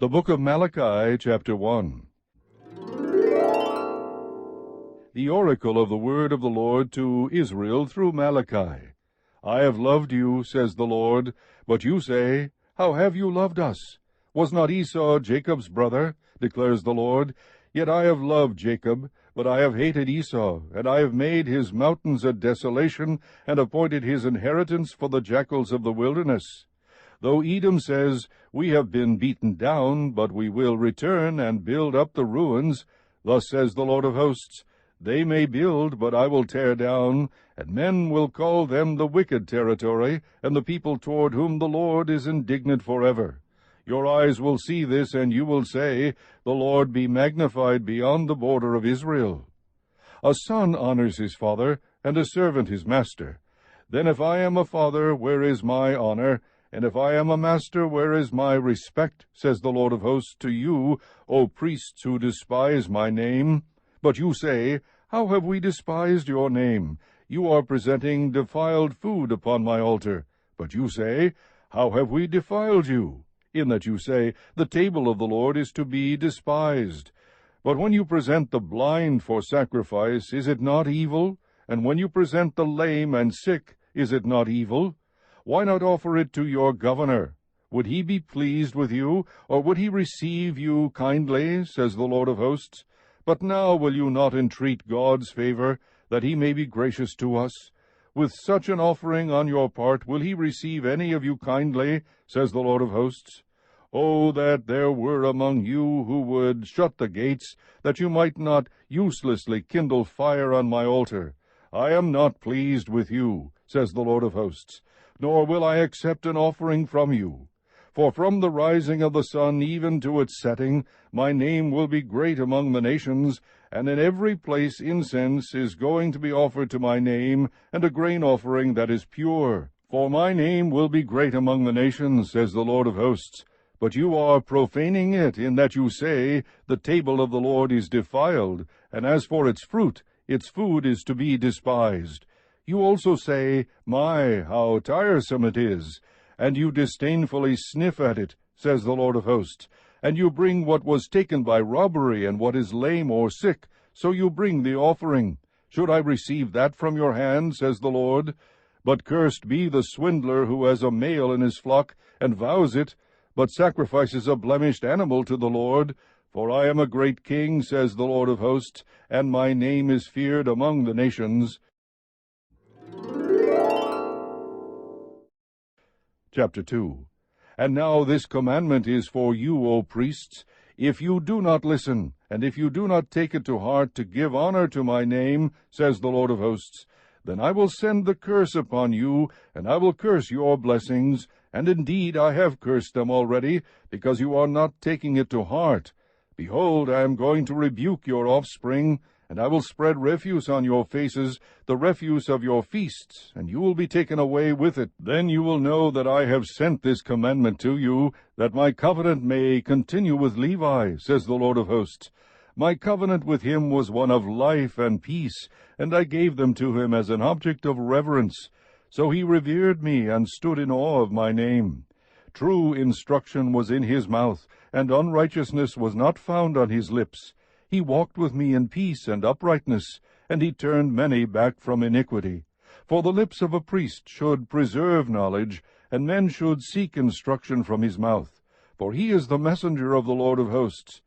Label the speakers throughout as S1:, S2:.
S1: The book of Malachi, chapter 1. The oracle of the word of the Lord to Israel through Malachi. I have loved you, says the Lord, but you say, How have you loved us? Was not Esau Jacob's brother? Declares the Lord. Yet I have loved Jacob, but I have hated Esau, and I have made his mountains a desolation, and appointed his inheritance for the jackals of the wilderness. Though Edom says, We have been beaten down, but we will return and build up the ruins, thus says the Lord of hosts, They may build, but I will tear down, and men will call them the wicked territory, and the people toward whom the Lord is indignant forever. Your eyes will see this, and you will say, The Lord be magnified beyond the border of Israel. A son honors his father, and a servant his master. Then if I am a father, where is my honor? And if I am a master, where is my respect? Says the Lord of hosts to you, O priests who despise my name. But you say, How have we despised your name? You are presenting defiled food upon my altar. But you say, How have we defiled you? In that you say, The table of the Lord is to be despised. But when you present the blind for sacrifice, is it not evil? And when you present the lame and sick, is it not evil? Why not offer it to your governor? Would he be pleased with you, or would he receive you kindly, says the Lord of hosts? But now will you not entreat God's favor, that he may be gracious to us? With such an offering on your part, will he receive any of you kindly, says the Lord of hosts? Oh, that there were among you who would shut the gates, that you might not uselessly kindle fire on my altar. I am not pleased with you, says the Lord of hosts, nor will I accept an offering from you. For from the rising of the sun even to its setting, my name will be great among the nations, and in every place incense is going to be offered to my name, and a grain offering that is pure. For my name will be great among the nations, says the Lord of hosts. But you are profaning it, in that you say, The table of the Lord is defiled, and as for its fruit, its food is to be despised. You also say, My, how tiresome it is! And you disdainfully sniff at it, says the Lord of hosts. And you bring what was taken by robbery, and what is lame or sick, so you bring the offering. Should I receive that from your hand, says the Lord? But cursed be the swindler who has a male in his flock, and vows it, but sacrifices a blemished animal to the Lord. For I am a great king, says the Lord of hosts, and my name is feared among the nations. Chapter 2. And now this commandment is for you, O priests. If you do not listen, and if you do not take it to heart to give honor to my name, says the Lord of hosts, then I will send the curse upon you, and I will curse your blessings, and indeed I have cursed them already, because you are not taking it to heart. Behold, I am going to rebuke your offspring, and I will spread refuse on your faces, the refuse of your feasts, and you will be taken away with it. Then you will know that I have sent this commandment to you, that my covenant may continue with Levi, says the Lord of hosts. My covenant with him was one of life and peace, and I gave them to him as an object of reverence. So he revered me and stood in awe of my name. True instruction was in his mouth, and unrighteousness was not found on his lips. He walked with me in peace and uprightness, and he turned many back from iniquity. For the lips of a priest should preserve knowledge, and men should seek instruction from his mouth. For he is the messenger of the Lord of hosts.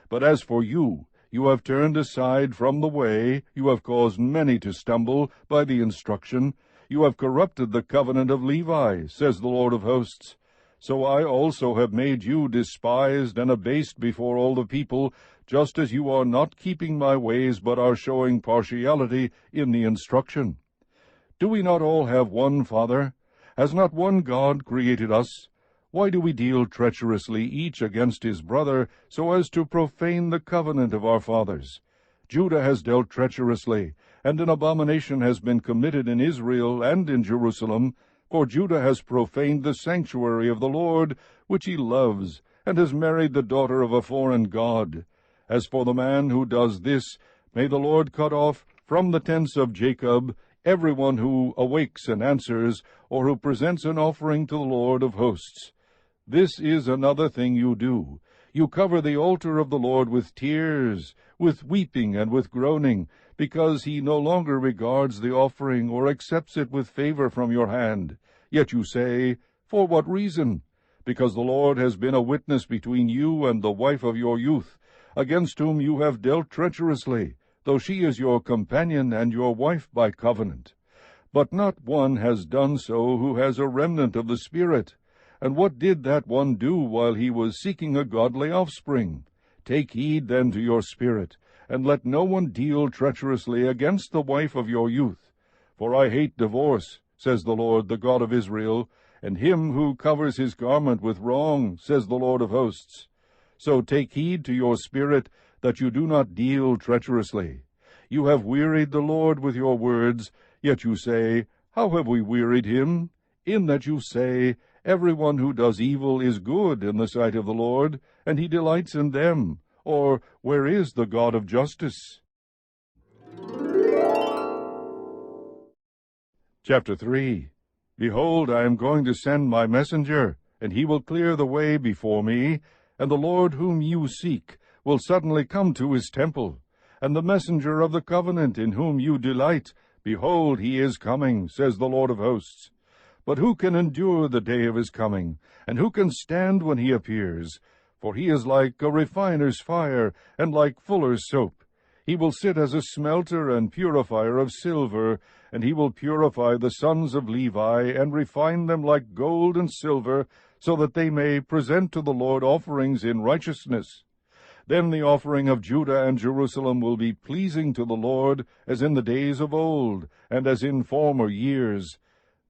S1: But as for you, you have turned aside from the way, you have caused many to stumble by the instruction. You have corrupted the covenant of Levi, says the Lord of hosts. So I also have made you despised and abased before all the people, just as you are not keeping my ways, but are showing partiality in the instruction. Do we not all have one Father? Has not one God created us? Why do we deal treacherously each against his brother, so as to profane the covenant of our fathers? Judah has dealt treacherously, and an abomination has been committed in Israel and in Jerusalem, for Judah has profaned the sanctuary of the Lord, which he loves, and has married the daughter of a foreign god. As for the man who does this, may the Lord cut off from the tents of Jacob everyone who awakes and answers, or who presents an offering to the Lord of hosts. This is another thing you do. You cover the altar of the Lord with tears, with weeping and with groaning, because he no longer regards the offering or accepts it with favor from your hand. Yet you say, For what reason? Because the Lord has been a witness between you and the wife of your youth, against whom you have dealt treacherously, though she is your companion and your wife by covenant. But not one has done so who has a remnant of the Spirit. And what did that one do while he was seeking a godly offspring? Take heed then to your spirit, and let no one deal treacherously against the wife of your youth. For I hate divorce, says the Lord, the God of Israel, and him who covers his garment with wrong, says the Lord of hosts. So take heed to your spirit, that you do not deal treacherously. You have wearied the Lord with your words, yet you say, How have we wearied him? In that you say, Everyone who does evil is good in the sight of the Lord, and he delights in them. Or, where is the God of justice? Chapter 3. Behold, I am going to send my messenger, and he will clear the way before me, and the Lord whom you seek will suddenly come to his temple. And the messenger of the covenant in whom you delight, behold, he is coming, says the Lord of hosts. But who can endure the day of his coming? And who can stand when he appears? For he is like a refiner's fire, and like fuller's soap. He will sit as a smelter and purifier of silver, and he will purify the sons of Levi, and refine them like gold and silver, so that they may present to the Lord offerings in righteousness. Then the offering of Judah and Jerusalem will be pleasing to the Lord, as in the days of old, and as in former years.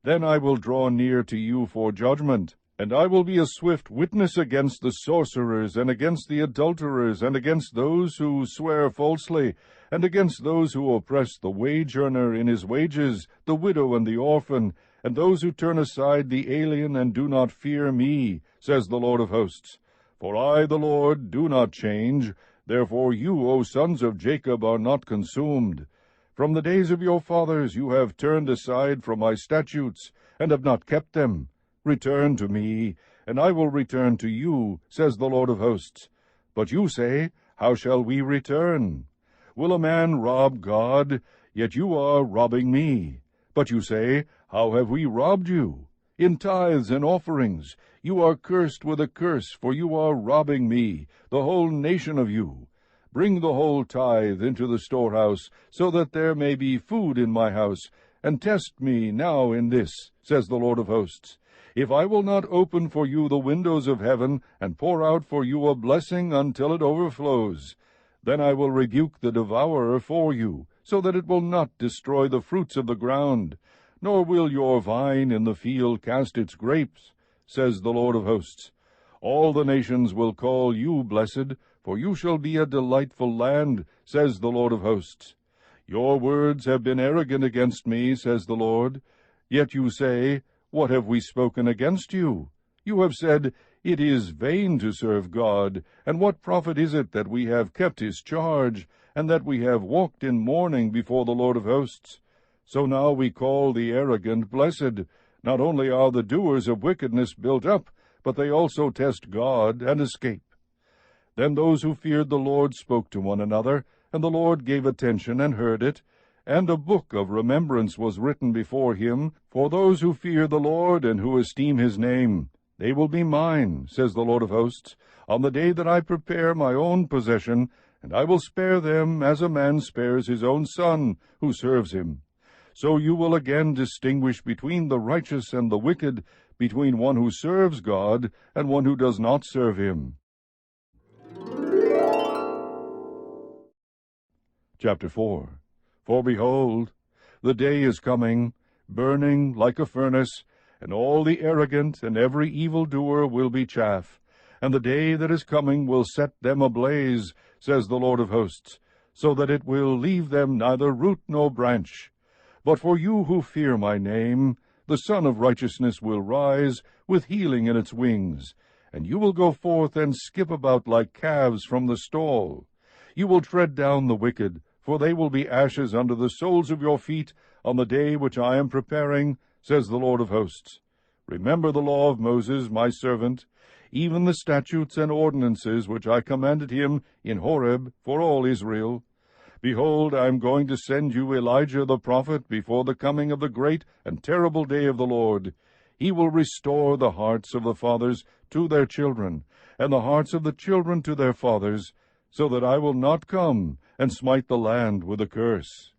S1: Then I will draw near to you for judgment, and I will be a swift witness against the sorcerers, and against the adulterers, and against those who swear falsely, and against those who oppress the wage earner in his wages, the widow and the orphan, and those who turn aside the alien and do not fear me, says the Lord of hosts. For I, the Lord, do not change, therefore you, O sons of Jacob, are not consumed. From the days of your fathers you have turned aside from my statutes, and have not kept them. Return to me, and I will return to you, says the Lord of hosts. But you say, How shall we return? Will a man rob God? Yet you are robbing me. But you say, How have we robbed you? In tithes and offerings. You are cursed with a curse, for you are robbing me, the whole nation of you. Bring the whole tithe into the storehouse, so that there may be food in my house, and test me now in this, says the Lord of hosts. If I will not open for you the windows of heaven, and pour out for you a blessing until it overflows, then I will rebuke the devourer for you, so that it will not destroy the fruits of the ground, nor will your vine in the field cast its grapes, says the Lord of hosts. All the nations will call you blessed, for you shall be a delightful land, says the Lord of hosts. Your words have been arrogant against me, says the Lord. Yet you say, What have we spoken against you? You have said, It is vain to serve God, and what profit is it that we have kept his charge, and that we have walked in mourning before the Lord of hosts? So now we call the arrogant blessed. Not only are the doers of wickedness built up, but they also test God and escape. Then those who feared the Lord spoke to one another, and the Lord gave attention and heard it, and a book of remembrance was written before him for those who fear the Lord and who esteem his name. They will be mine, says the Lord of hosts, on the day that I prepare my own possession, and I will spare them as a man spares his own son who serves him. So you will again distinguish between the righteous and the wicked, between one who serves God and one who does not serve him. Chapter 4. For behold, the day is coming, burning like a furnace, and all the arrogant and every evildoer will be chaff, and the day that is coming will set them ablaze, says the Lord of hosts, so that it will leave them neither root nor branch. But for you who fear my name, the Son of Righteousness will rise with healing in its wings, and you will go forth and skip about like calves from the stall. You will tread down the wicked, for they will be ashes under the soles of your feet on the day which I am preparing, says the Lord of hosts. Remember the law of Moses, my servant. even the statutes and ordinances which I commanded him in Horeb for all Israel. Behold, I am going to send you Elijah the prophet before the coming of the great and terrible day of the Lord. He will restore the hearts of the fathers to their children, and the hearts of the children to their fathers, so that I will not come and smite the land with a curse.